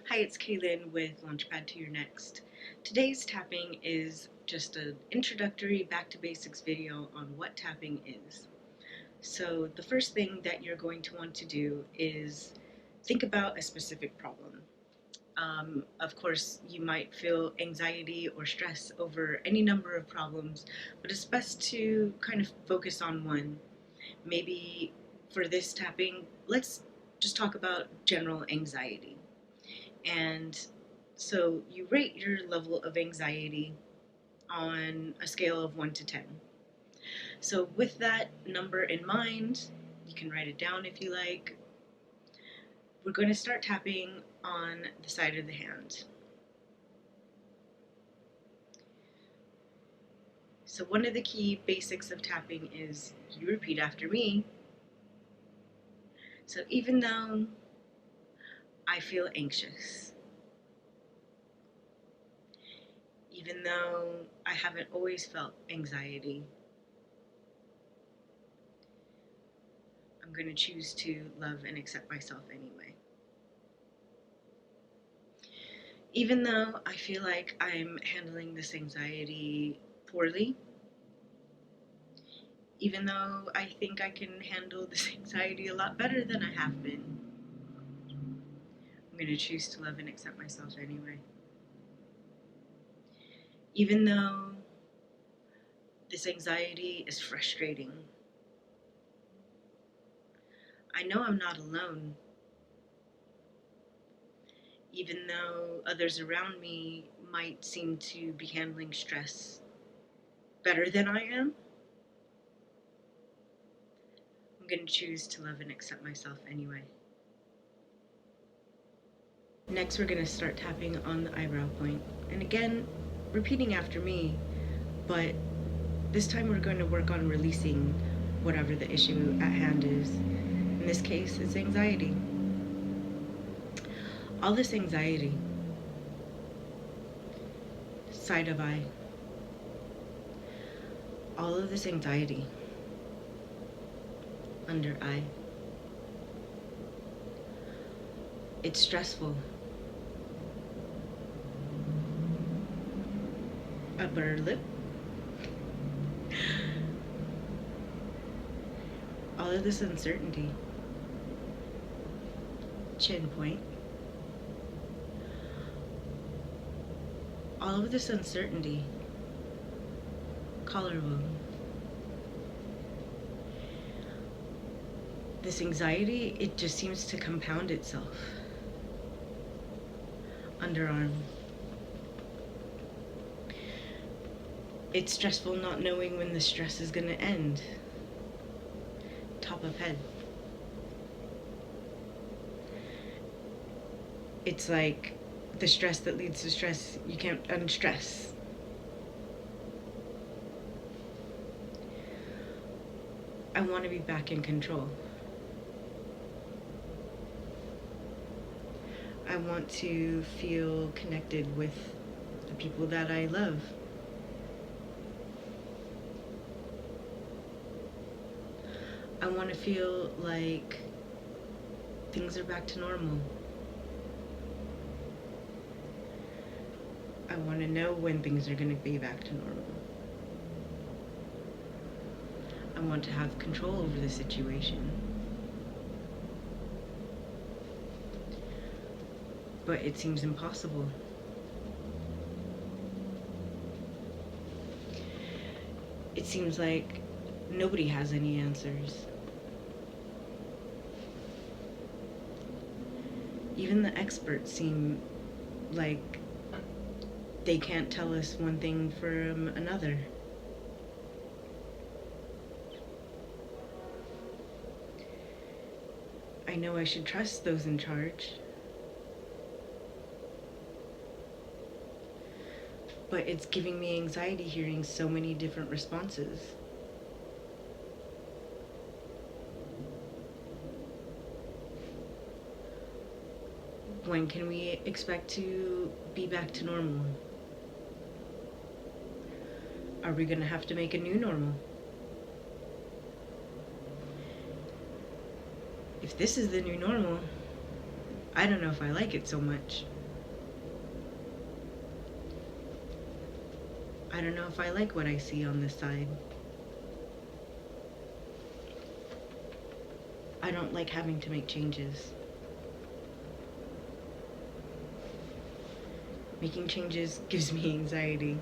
Hi, it's Kaylin with Launchpad to Your Next. Today's tapping is just an introductory back to basics video on what tapping is. So the first thing that you're going to want to do is think about a specific problem. Of course, you might feel anxiety or stress over any number of problems, but it's best to kind of focus on one. Maybe for this tapping, let's just talk about general anxiety. And so you rate your level of anxiety on a scale of 1 to 10. So with that number in mind, you can write it down if you like. We're going to start tapping on the side of the hand. So one of the key basics of tapping is you repeat after me. So even though I feel anxious, even though I haven't always felt anxiety, I'm going to choose to love and accept myself anyway. Even though I feel like I'm handling this anxiety poorly, even though I think I can handle this anxiety a lot better than I have been, I'm going to choose to love and accept myself anyway. Even though this anxiety is frustrating, I know I'm not alone. Even though others around me might seem to be handling stress better than I am, I'm going to choose to love and accept myself anyway. Next, we're going to start tapping on the eyebrow point. And again, repeating after me, but this time we're going to work on releasing whatever the issue at hand is. In this case, it's anxiety. All this anxiety, side of eye, all of this anxiety, under eye. It's stressful. Upper lip. All of this uncertainty. Chin point. All of this uncertainty. Collarbone. This anxiety, it just seems to compound itself. Underarm. It's stressful not knowing when the stress is going to end. Top of head. It's like the stress that leads to stress, you can't unstress. I want to be back in control. I want to feel connected with the people that I love. I want to feel like things are back to normal. I want to know when things are going to be back to normal. I want to have control over the situation. But it seems impossible. It seems like nobody has any answers. Even the experts seem like they can't tell us one thing from another. I know I should trust those in charge. But it's giving me anxiety hearing so many different responses. When can we expect to be back to normal? Are we going to have to make a new normal? If this is the new normal, I don't know if I like it so much. I don't know if I like what I see on this side. I don't like having to make changes. Making changes gives me anxiety.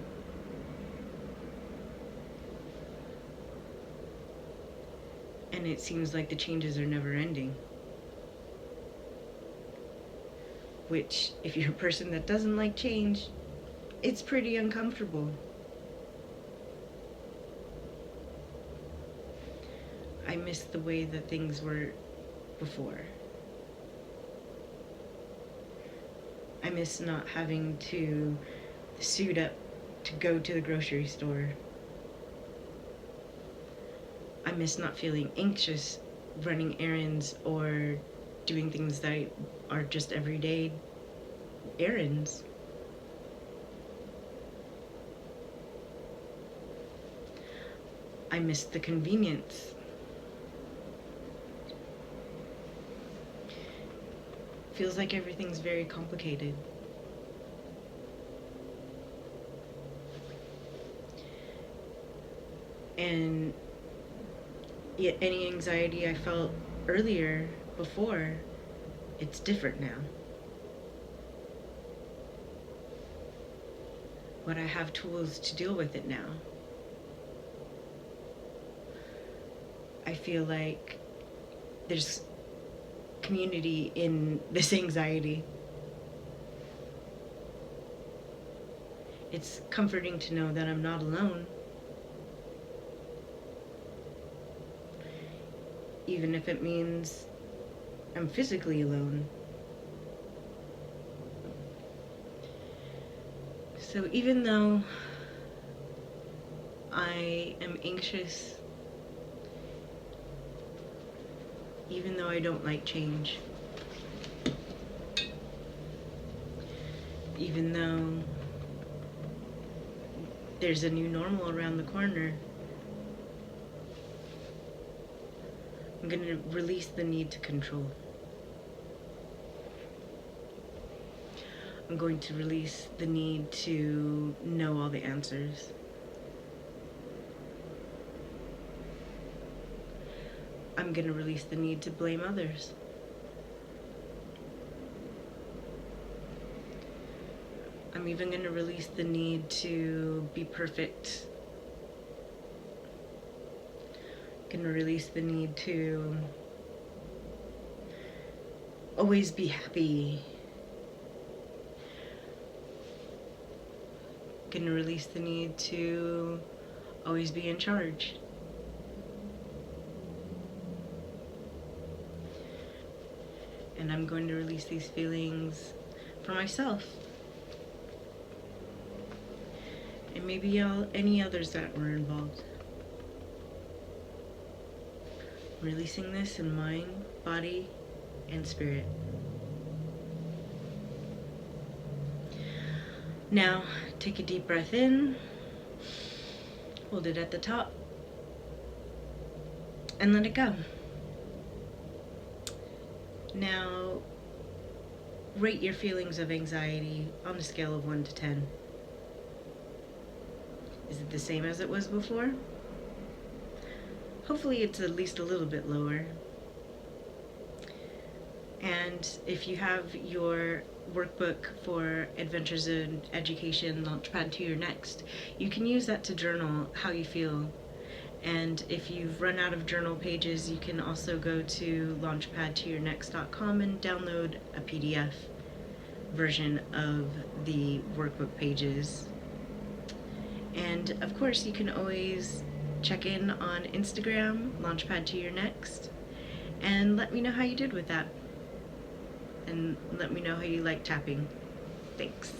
And it seems like the changes are never ending. Which, if you're a person that doesn't like change, it's pretty uncomfortable. I miss the way that things were before. I miss not having to suit up to go to the grocery store. I miss not feeling anxious running errands or doing things that are just everyday errands. I miss the convenience. Feels like everything's very complicated. And yet any anxiety I felt earlier, before, it's different now. But I have tools to deal with it now. I feel like there's community in this anxiety. It's comforting to know that I'm not alone. Even if it means I'm physically alone. So even though I am anxious, even though I don't like change, even though there's a new normal around the corner, I'm going to release the need to control. I'm going to release the need to know all the answers. I'm going to release the need to blame others. I'm even going to release the need to be perfect. I'm going to release the need to always be happy. I'm going to release the need to always be in charge. And I'm going to release these feelings for myself. And maybe any others that were involved. I'm releasing this in mind, body, and spirit. Now, take a deep breath in. Hold it at the top. And let it go. Now, rate your feelings of anxiety on a scale of 1 to 10. Is it the same as it was before? Hopefully it's at least a little bit lower. And if you have your workbook for Adventures in Education, Launchpad to Your Next, you can use that to journal how you feel. And if you've run out of journal pages, you can also go to launchpadtoyournext.com and download a PDF version of the workbook pages. And of course, you can always check in on Instagram, Launchpad to Your Next, and let me know how you did with that. And let me know how you like tapping. Thanks.